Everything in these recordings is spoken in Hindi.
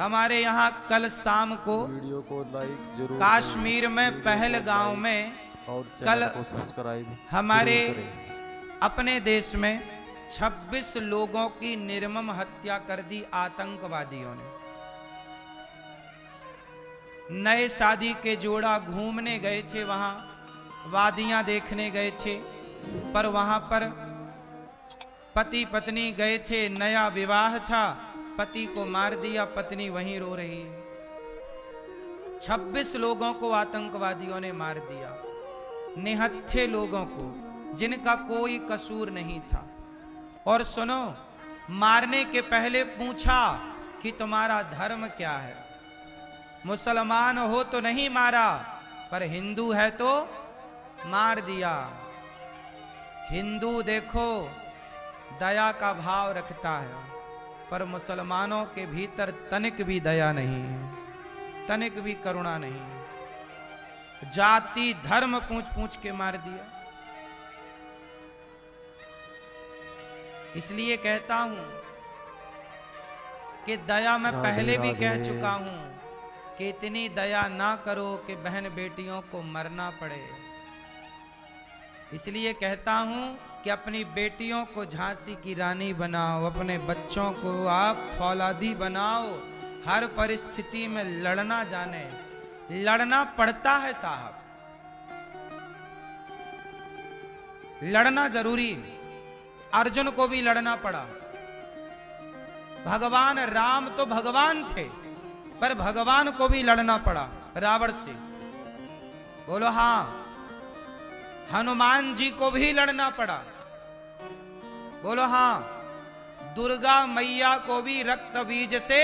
हमारे यहाँ कल शाम को वीडियो को लाइक जरूर कश्मीर में पहलगांव में और कल चैनल को सब्सक्राइब हमारे जरूर करें। अपने देश में 26 लोगों की निर्मम हत्या कर दी आतंकवादियों ने। नए शादी के जोड़ा घूमने गए थे, वहां वादियां देखने गए थे, पर वहां पर पति पत्नी गए थे, नया विवाह था, पति को मार दिया, पत्नी वहीं रो रही है। 26 लोगों को आतंकवादियों ने मार दिया, निहत्थे लोगों को जिनका कोई कसूर नहीं था। और सुनो, मारने के पहले पूछा कि तुम्हारा धर्म क्या है। मुसलमान हो तो नहीं मारा, पर हिंदू है तो मार दिया। हिंदू देखो दया का भाव रखता है, पर मुसलमानों के भीतर तनिक भी दया नहीं है, तनिक भी करुणा नहीं है। जाति धर्म पूछ पूछ के मार दिया। इसलिए कहता हूं कि दया मैं पहले भी कह चुका हूं कि इतनी दया ना करो कि बहन बेटियों को मरना पड़े। इसलिए कहता हूं कि अपनी बेटियों को झांसी की रानी बनाओ, अपने बच्चों को आप फौलादी बनाओ, हर परिस्थिति में लड़ना जाने। लड़ना पड़ता है साहब, लड़ना जरूरी है। अर्जुन को भी लड़ना पड़ा। भगवान राम तो भगवान थे, पर भगवान को भी लड़ना पड़ा रावण से। बोलो हां। हनुमान जी को भी लड़ना पड़ा। बोलो हां। दुर्गा मैया को भी रक्त बीज से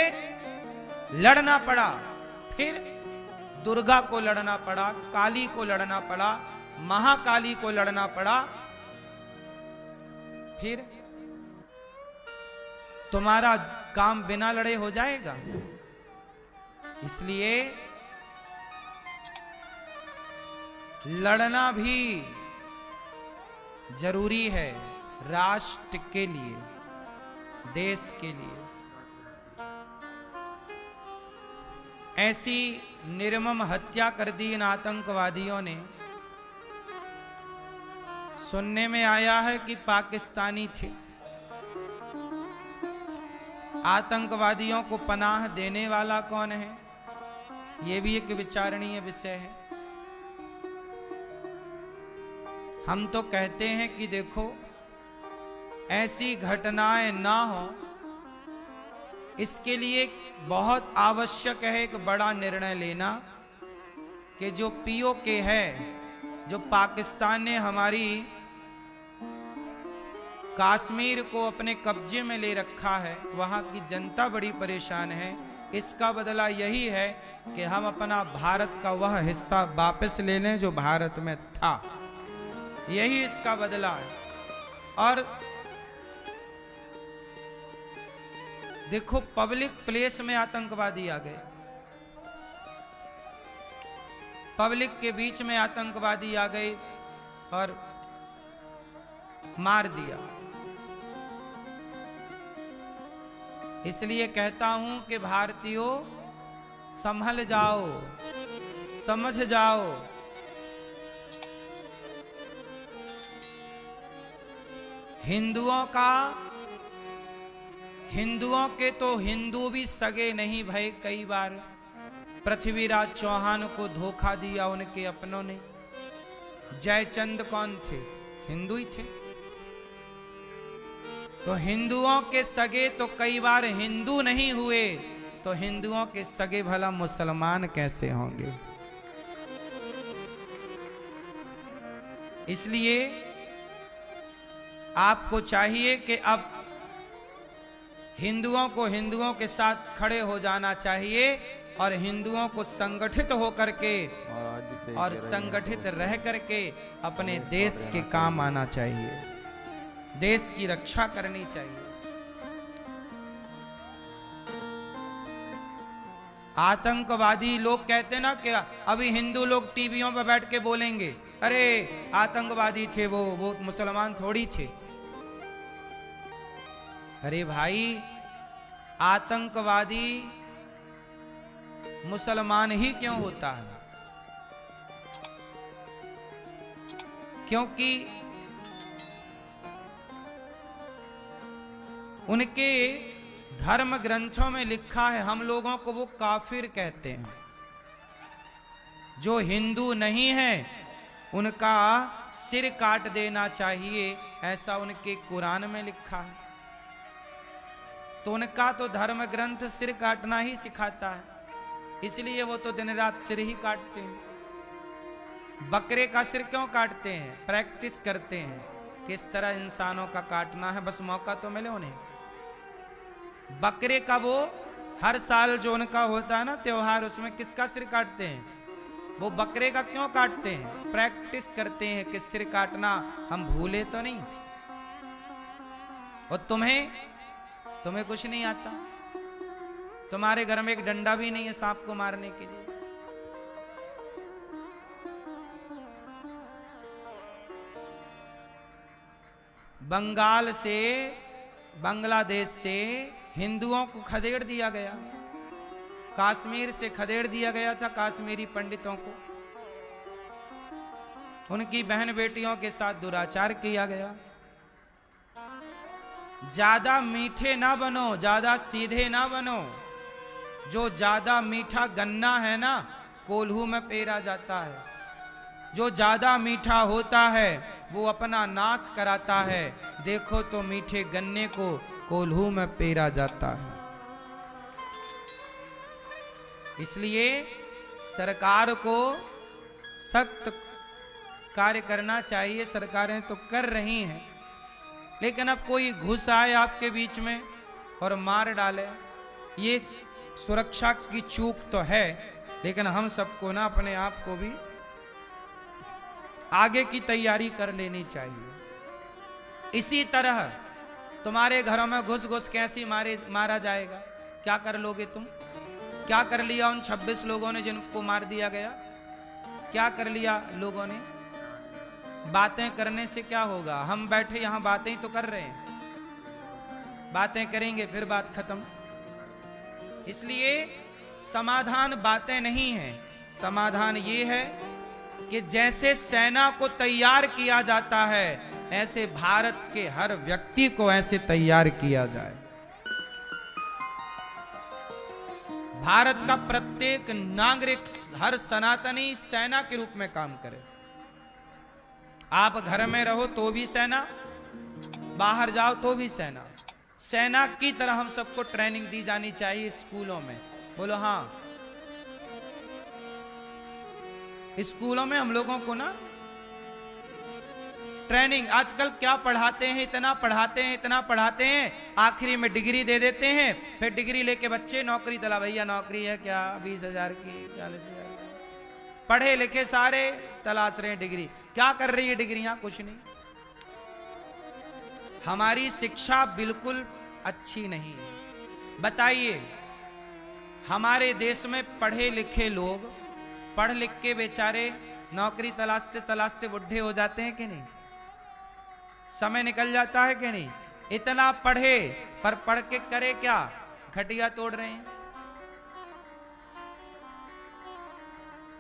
लड़ना पड़ा। फिर दुर्गा को लड़ना पड़ा, काली को लड़ना पड़ा, महाकाली को लड़ना पड़ा। फिर तुम्हारा काम बिना लड़े हो जाएगा। इसलिए लड़ना भी जरूरी है, राष्ट्र के लिए, देश के लिए। ऐसी निर्मम हत्या कर दी इन आतंकवादियों ने। सुनने में आया है कि पाकिस्तानी थे। आतंकवादियों को पनाह देने वाला कौन है, यह भी एक विचारणीय विषय है। हम तो कहते हैं कि देखो, ऐसी घटनाएं ना हो, इसके लिए बहुत आवश्यक है एक बड़ा निर्णय लेना कि जो पीओके है, जो पाकिस्तान ने हमारी कश्मीर को अपने कब्जे में ले रखा है, वहां की जनता बड़ी परेशान है। इसका बदला यही है कि हम अपना भारत का वह हिस्सा वापस ले लें जो भारत में था। यही इसका बदला है। और देखो, पब्लिक प्लेस में आतंकवादी आ गए, पब्लिक के बीच में आतंकवादी आ गए और मार दिया। इसलिए कहता हूं कि भारतीयों संभल जाओ, समझ जाओ। हिंदुओं के तो हिंदू भी सगे नहीं भय। कई बार पृथ्वीराज चौहान को धोखा दिया उनके अपनों ने। जयचंद कौन थे? हिंदू ही थे। तो हिंदुओं के सगे तो कई बार हिंदू नहीं हुए, तो हिंदुओं के सगे भला मुसलमान कैसे होंगे? इसलिए आपको चाहिए कि अब हिंदुओं को हिंदुओं के साथ खड़े हो जाना चाहिए और हिंदुओं को संगठित होकर के और संगठित रह करके अपने देश के काम आना चाहिए, देश की रक्षा करनी चाहिए। आतंकवादी लोग कहते ना कि अभी हिंदू लोग टीवियों पर बैठ के बोलेंगे, अरे आतंकवादी थे वो मुसलमान थोड़ी थे। अरे भाई, आतंकवादी मुसलमान ही क्यों होता है? क्योंकि उनके धर्म ग्रंथों में लिखा है, हम लोगों को वो काफिर कहते हैं। जो हिंदू नहीं है उनका सिर काट देना चाहिए, ऐसा उनके कुरान में लिखा है। तो उनका तो धर्म ग्रंथ सिर काटना ही सिखाता है, इसलिए वो तो दिन रात सिर ही काटते हैं। बकरे का सिर क्यों काटते हैं? प्रैक्टिस करते हैं किस तरह इंसानों का काटना है, बस मौका तो मिले उन्हें। बकरे का वो हर साल जो उनका होता है ना त्योहार, उसमें किसका सिर काटते हैं? वो बकरे का क्यों काटते हैं? प्रैक्टिस करते हैं कि सिर काटना हम भूले तो नहीं। और तुम्हें कुछ नहीं आता? तुम्हारे घर में एक डंडा भी नहीं है सांप को मारने के लिए? बंगाल से, बांग्लादेश से हिंदुओं को खदेड़ दिया गया, कश्मीर से खदेड़ दिया गया था कश्मीरी पंडितों को। उनकी बहन बेटियों के साथ दुराचार किया गया। ज्यादा मीठे ना बनो, ज्यादा सीधे ना बनो। जो ज्यादा मीठा गन्ना है ना, कोल्हू में पेरा जाता है। जो ज्यादा मीठा होता है वो अपना नाश कराता है। देखो तो मीठे गन्ने को कोल्हू में पेरा जाता है। इसलिए सरकार को सख्त कार्य करना चाहिए। सरकारें तो कर रही हैं, लेकिन अब कोई घुस आए आपके बीच में और मार डाले, ये सुरक्षा की चूक तो है। लेकिन हम सबको ना अपने आप को भी आगे की तैयारी कर लेनी चाहिए। इसी तरह तुम्हारे घरों में घुस घुस कैसी मारा जाएगा? क्या कर लोगे तुम? क्या कर लिया उन 26 लोगों ने जिनको मार दिया गया? क्या कर लिया लोगों ने? बातें करने से क्या होगा? हम बैठे यहां बातें ही तो कर रहे हैं। बातें करेंगे फिर बात खत्म। इसलिए समाधान बातें नहीं है, समाधान ये है कि जैसे सेना को तैयार किया जाता है, ऐसे भारत के हर व्यक्ति को ऐसे तैयार किया जाए। भारत का प्रत्येक नागरिक, हर सनातनी सेना के रूप में काम करे। आप घर में रहो तो भी सेना, बाहर जाओ तो भी सेना। सेना की तरह हम सबको ट्रेनिंग दी जानी चाहिए स्कूलों में। बोलो हाँ। स्कूलों में हम लोगों को ना ट्रेनिंग, आजकल क्या पढ़ाते हैं, इतना पढ़ाते हैं, इतना पढ़ाते हैं, आखिरी में डिग्री दे देते हैं। फिर डिग्री लेके बच्चे नौकरी तला, भैया नौकरी है क्या? 20,000 की, 40,000। पढ़े लिखे सारे तलाश रहे हैं डिग्री। क्या कर रही है डिग्रियां? कुछ नहीं। हमारी शिक्षा बिल्कुल अच्छी नहीं है। बताइए, हमारे देश में पढ़े लिखे लोग पढ़ लिख के बेचारे नौकरी तलाशते तलाशते बुढ़े हो जाते हैं कि नहीं? समय निकल जाता है कि नहीं? इतना पढ़े पर पढ़ के करे क्या? खटिया तोड़ रहे हैं।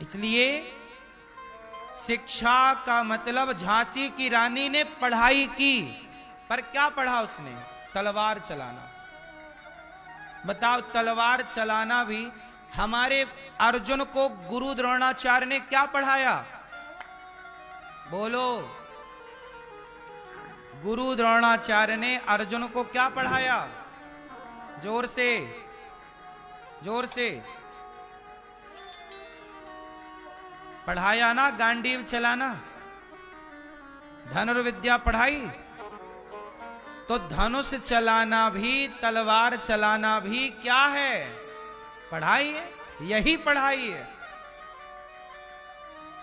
इसलिए शिक्षा का मतलब, झांसी की रानी ने पढ़ाई की, पर क्या पढ़ा उसने? तलवार चलाना। बताओ, तलवार चलाना भी। हमारे अर्जुन को गुरु द्रोणाचार्य ने क्या पढ़ाया? बोलो। गुरु द्रोणाचार्य ने अर्जुन को क्या पढ़ाया? जोर से, जोर से पढ़ाया ना? गांडीव चलाना, धनुर्विद्या पढ़ाई। तो धनुष चलाना भी, तलवार चलाना भी क्या है? पढ़ाई है। यही पढ़ाई है।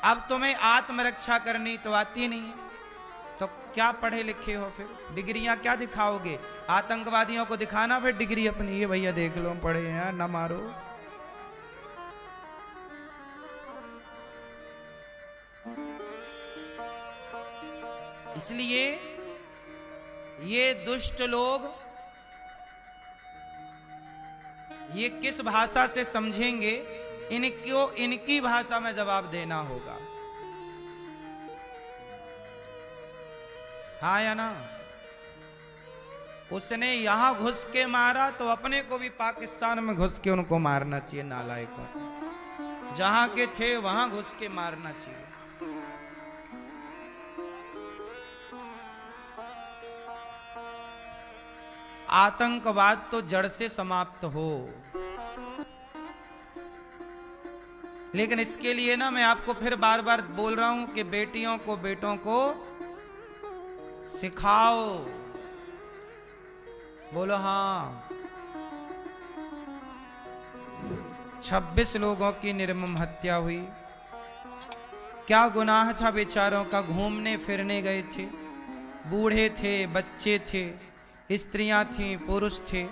अब तुम्हें आत्मरक्षा करनी तो आती नहीं है, तो क्या पढ़े लिखे हो? फिर डिग्रियां क्या दिखाओगे? आतंकवादियों को दिखाना फिर डिग्री अपनी, ये भैया देख लो पढ़े हैं, ना मारो। इसलिए ये दुष्ट लोग ये किस भाषा से समझेंगे? इनको इनकी भाषा में जवाब देना होगा। हाँ या ना? उसने यहां घुस के मारा तो अपने को भी पाकिस्तान में घुस के उनको मारना चाहिए, नालायकों को। जहां के थे वहां घुस के मारना चाहिए। आतंकवाद तो जड़ से समाप्त हो, लेकिन इसके लिए ना मैं आपको फिर बार बार बोल रहा हूं कि बेटियों को बेटों को सिखाओ। बोलो हाँ। 26 लोगों की निर्मम हत्या हुई। क्या गुनाह था बेचारों का? घूमने फिरने गए थे, बूढ़े थे, बच्चे थे, स्त्रियां थीं, पुरुष थे,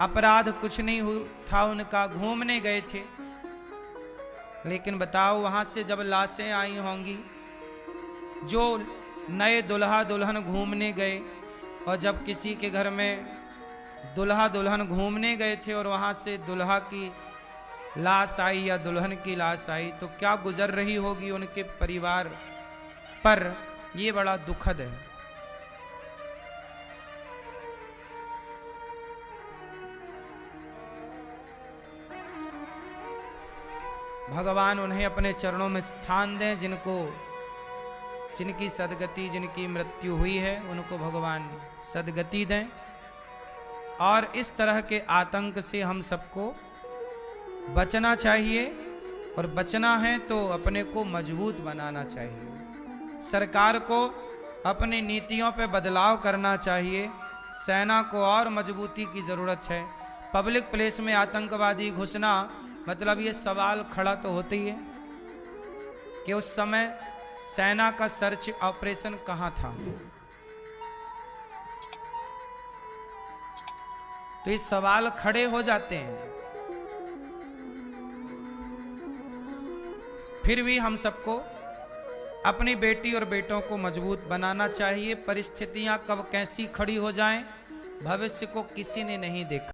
अपराध कुछ नहीं था उनका, घूमने गए थे। लेकिन बताओ वहां से जब लाशें आई होंगी, जो नए दुल्हा दुल्हन घूमने गए, और जब किसी के घर में दुल्हा दुल्हन घूमने गए थे और वहां से दुल्हा की लाश आई या दुल्हन की लाश आई, तो क्या गुजर रही होगी उनके परिवार पर? यह बड़ा दुखद है। भगवान उन्हें अपने चरणों में स्थान दें, जिनकी सदगति, जिनकी मृत्यु हुई है, उनको भगवान सदगति दें। और इस तरह के आतंक से हम सबको बचना चाहिए, और बचना है तो अपने को मजबूत बनाना चाहिए। सरकार को अपनी नीतियों पे बदलाव करना चाहिए। सेना को और मजबूती की जरूरत है। पब्लिक प्लेस में आतंकवादी घुसना, मतलब ये सवाल खड़ा तो होता ही है कि उस समय सेना का सर्च ऑपरेशन कहां था। तो ये सवाल खड़े हो जाते हैं। फिर भी हम सबको अपनी बेटी और बेटों को मजबूत बनाना चाहिए। परिस्थितियां कब कैसी खड़ी हो जाएं, भविष्य को किसी ने नहीं देखा।